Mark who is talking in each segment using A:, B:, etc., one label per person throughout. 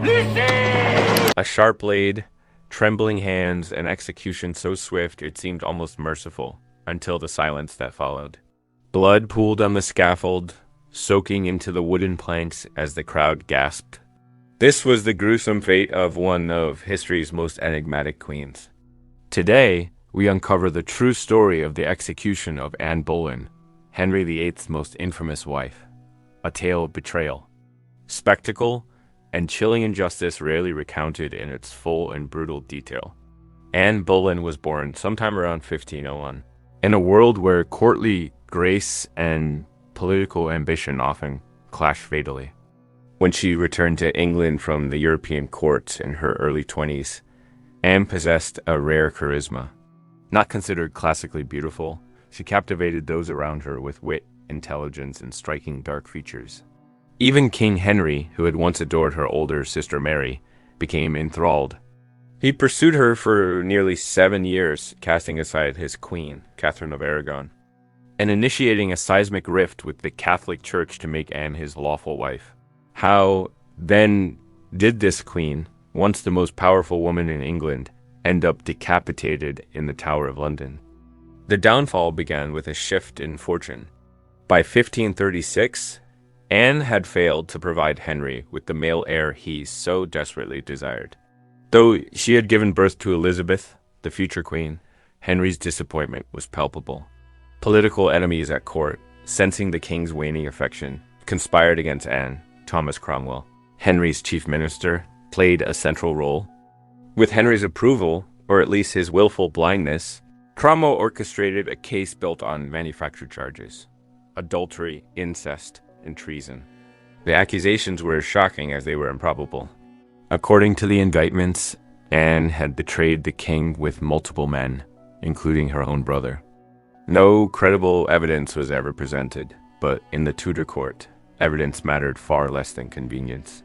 A: A sharp blade, trembling hands, and execution so swift it seemed almost merciful, until the silence that followed. Blood pooled on the scaffold, soaking into the wooden planks as the crowd gasped. This was the gruesome fate of one of history's most enigmatic queens. Today, we uncover the true story of the execution of Anne Boleyn, Henry VIII's most infamous wife. A tale of betrayal, spectacle, and chilling injustice rarely recounted in its full and brutal detail. Anne Boleyn was born sometime around 1501, in a world where courtly grace and political ambition often clashed fatally. When she returned to England from the European court in her early 20s, Anne possessed a rare charisma. Not considered classically beautiful, she captivated those around her with wit, intelligence, and striking dark features. Even King Henry, who had once adored her older sister Mary, became enthralled. He pursued her for nearly 7 years, casting aside his queen, Catherine of Aragon, and initiating a seismic rift with the Catholic Church to make Anne his lawful wife. How, then, did this queen, once the most powerful woman in England, end up decapitated in the Tower of London? The downfall began with a shift in fortune. By 1536, Anne had failed to provide Henry with the male heir he so desperately desired. Though she had given birth to Elizabeth, the future queen, Henry's disappointment was palpable. Political enemies at court, sensing the king's waning affection, conspired against Anne. Thomas Cromwell, Henry's chief minister, played a central role. With Henry's approval, or at least his willful blindness, Cromwell orchestrated a case built on manufactured charges: adultery, incest, and treason. The accusations were as shocking as they were improbable. According to the indictments, Anne had betrayed the king with multiple men, including her own brother. No credible evidence was ever presented, but in the Tudor court, evidence mattered far less than convenience.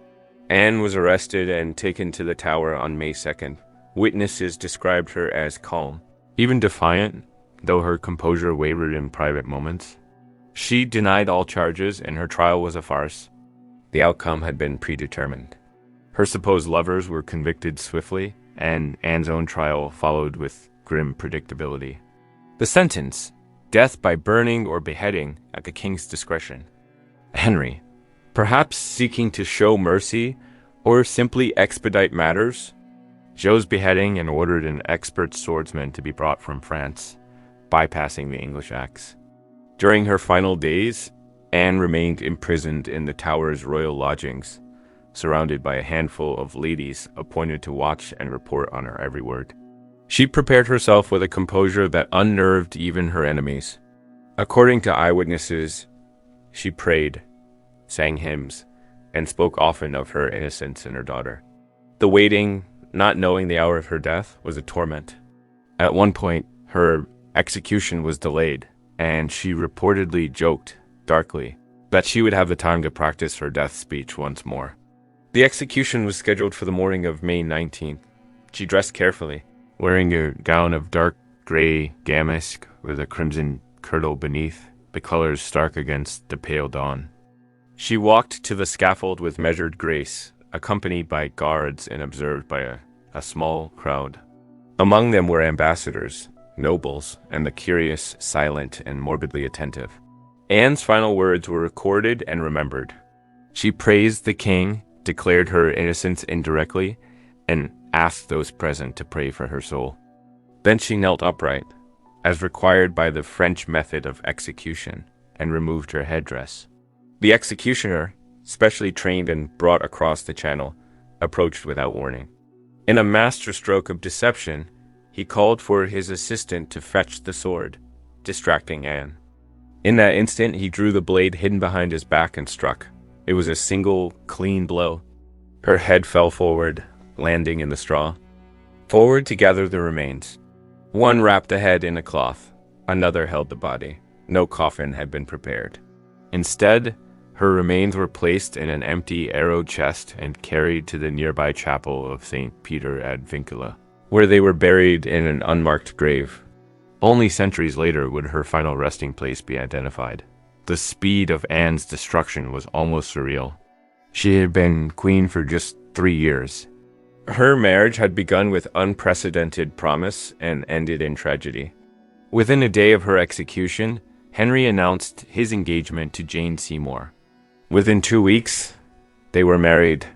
A: Anne was arrested and taken to the Tower on May 2nd. Witnesses described her as calm, even defiant, though her composure wavered in private moments. She denied all charges, and her trial was a farce. The outcome had been predetermined. Her supposed lovers were convicted swiftly, and Anne's own trial followed with grim predictability. The sentence: death by burning or beheading at the king's discretion. Henry, perhaps seeking to show mercy or simply expedite matters, chose beheading and ordered an expert swordsman to be brought from France, bypassing the English axe. During her final days, Anne remained imprisoned in the Tower's royal lodgings, surrounded by a handful of ladies appointed to watch and report on her every word. She prepared herself with a composure that unnerved even her enemies. According to eyewitnesses, she prayed, sang hymns, and spoke often of her innocence and her daughter. The waiting, not knowing the hour of her death, was a torment. At one point, her execution was delayed, and she reportedly joked, darkly, that she would have the time to practice her death speech once more. The execution was scheduled for the morning of May 19th. She dressed carefully, wearing a gown of dark gray damask with a crimson kirtle beneath, the colors stark against the pale dawn. She walked to the scaffold with measured grace, accompanied by guards and observed by a small crowd. Among them were ambassadors, nobles, and the curious, silent, and morbidly attentive. Anne's final words were recorded and remembered. She praised the king, declared her innocence indirectly, and asked those present to pray for her soul. Then she knelt upright, as required by the French method of execution, and removed her headdress. The executioner, specially trained and brought across the channel, approached without warning. In a masterstroke of deception, he called for his assistant to fetch the sword, distracting Anne. In that instant, he drew the blade hidden behind his back and struck. It was a single, clean blow. Her head fell forward, landing in the straw. Forward to gather the remains. One wrapped the head in a cloth. Another held the body. No coffin had been prepared. Instead, her remains were placed in an empty arrow chest and carried to the nearby chapel of St. Peter ad Vincula, where they were buried in an unmarked grave. Only centuries later would her final resting place be identified. The speed of Anne's destruction was almost surreal. She had been queen for just 3 years. Her marriage had begun with unprecedented promise and ended in tragedy. Within a day of her execution, Henry announced his engagement to Jane Seymour. Within 2 weeks, they were married.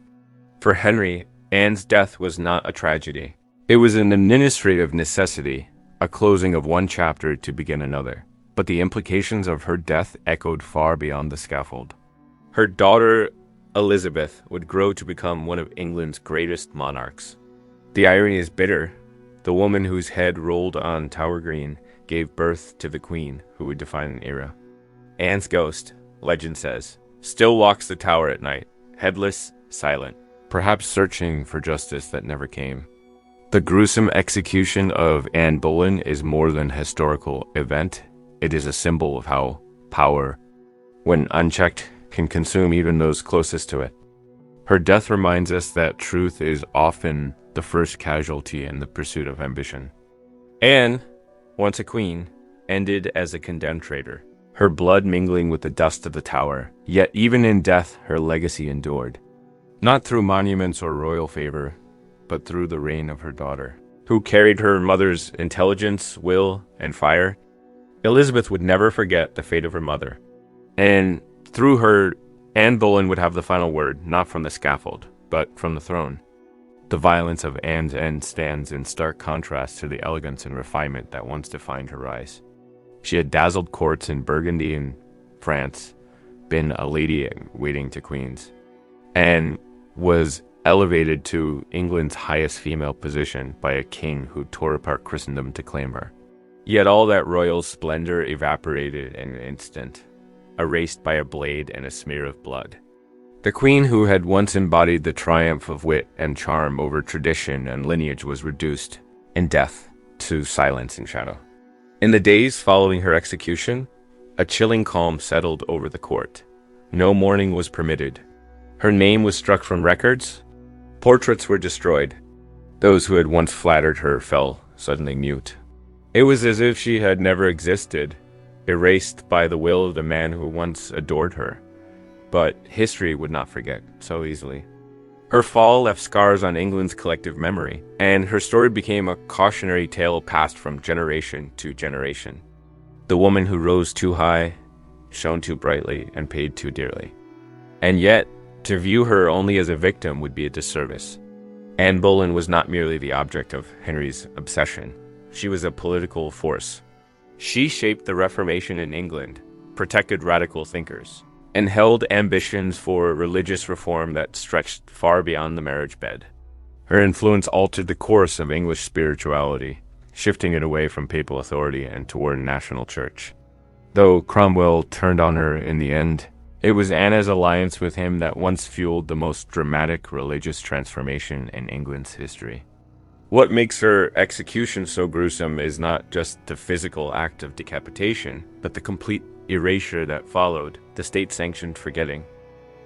A: For Henry, Anne's death was not a tragedy. It was an administrative necessity, a closing of one chapter to begin another. But the implications of her death echoed far beyond the scaffold. Her daughter, Elizabeth, would grow to become one of England's greatest monarchs. The irony is bitter. The woman whose head rolled on Tower Green gave birth to the Queen who would define an era. Anne's ghost, legend says, still walks the tower at night, headless, silent, perhaps searching for justice that never came. The gruesome execution of Anne Boleyn is more than a historical event. It is a symbol of how power, when unchecked, can consume even those closest to it. Her death reminds us that truth is often the first casualty in the pursuit of ambition. Anne, once a queen, ended as a condemned traitor, her blood mingling with the dust of the tower. Yet even in death, her legacy endured. Not through monuments or royal favor, but through the reign of her daughter, who carried her mother's intelligence, will, and fire. Elizabeth would never forget the fate of her mother. And through her, Anne Boleyn would have the final word, not from the scaffold, but from the throne. The violence of Anne's end stands in stark contrast to the elegance and refinement that once defined her rise. She had dazzled courts in Burgundy and France, been a lady waiting to queens, and was elevated to England's highest female position by a king who tore apart Christendom to claim her. Yet all that royal splendor evaporated in an instant, erased by a blade and a smear of blood. The queen who had once embodied the triumph of wit and charm over tradition and lineage was reduced, in death, to silence and shadow. In the days following her execution, a chilling calm settled over the court. No mourning was permitted. Her name was struck from records. Portraits were destroyed. Those who had once flattered her fell suddenly mute. It was as if she had never existed, erased by the will of the man who once adored her. But history would not forget so easily. Her fall left scars on England's collective memory, and her story became a cautionary tale passed from generation to generation. The woman who rose too high, shone too brightly, and paid too dearly. And yet, to view her only as a victim would be a disservice. Anne Boleyn was not merely the object of Henry's obsession. She was a political force. She shaped the Reformation in England, protected radical thinkers, and held ambitions for religious reform that stretched far beyond the marriage bed. Her influence altered the course of English spirituality, shifting it away from papal authority and toward national church. Though Cromwell turned on her in the end, it was Anne's alliance with him that once fueled the most dramatic religious transformation in England's history. What makes her execution so gruesome is not just the physical act of decapitation, but the complete erasure that followed, the state-sanctioned forgetting.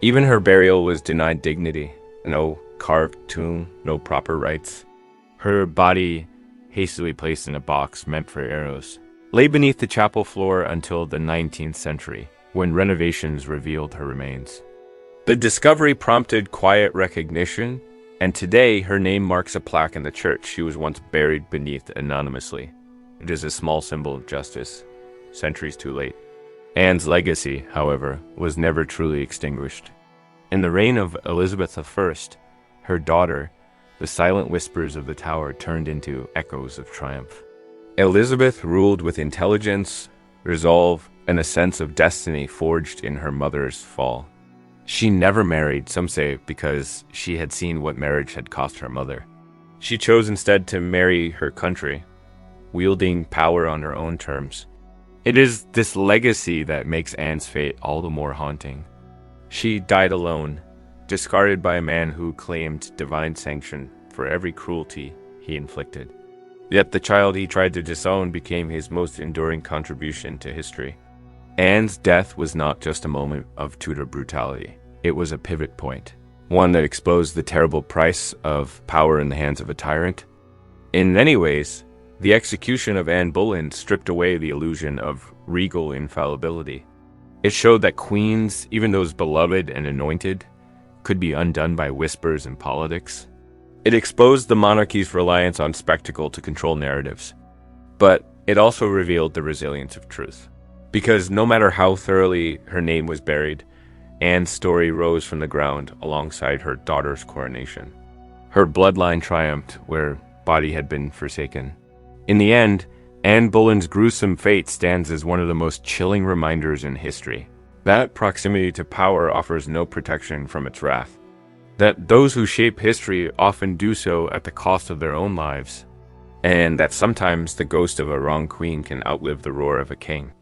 A: Even her burial was denied dignity. No carved tomb, no proper rites. Her body, hastily placed in a box meant for arrows, lay beneath the chapel floor until the 19th century, when renovations revealed her remains. The discovery prompted quiet recognition, and today her name marks a plaque in the church she was once buried beneath anonymously. It is a small symbol of justice, centuries too late. Anne's legacy, however, was never truly extinguished. In the reign of Elizabeth I, her daughter, the silent whispers of the tower turned into echoes of triumph. Elizabeth ruled with intelligence, resolve, and a sense of destiny forged in her mother's fall. She never married, some say, because she had seen what marriage had cost her mother. She chose instead to marry her country, wielding power on her own terms. It is this legacy that makes Anne's fate all the more haunting. She died alone, discarded by a man who claimed divine sanction for every cruelty he inflicted. Yet the child he tried to disown became his most enduring contribution to history. Anne's death was not just a moment of Tudor brutality. It was a pivot point, one that exposed the terrible price of power in the hands of a tyrant. In many ways, the execution of Anne Boleyn stripped away the illusion of regal infallibility. It showed that queens, even those beloved and anointed, could be undone by whispers and politics. It exposed the monarchy's reliance on spectacle to control narratives, but it also revealed the resilience of truth. Because no matter how thoroughly her name was buried, Anne's story rose from the ground alongside her daughter's coronation. Her bloodline triumphed where body had been forsaken. In the end, Anne Boleyn's gruesome fate stands as one of the most chilling reminders in history. That proximity to power offers no protection from its wrath. That those who shape history often do so at the cost of their own lives. And that sometimes the ghost of a wronged queen can outlive the roar of a king.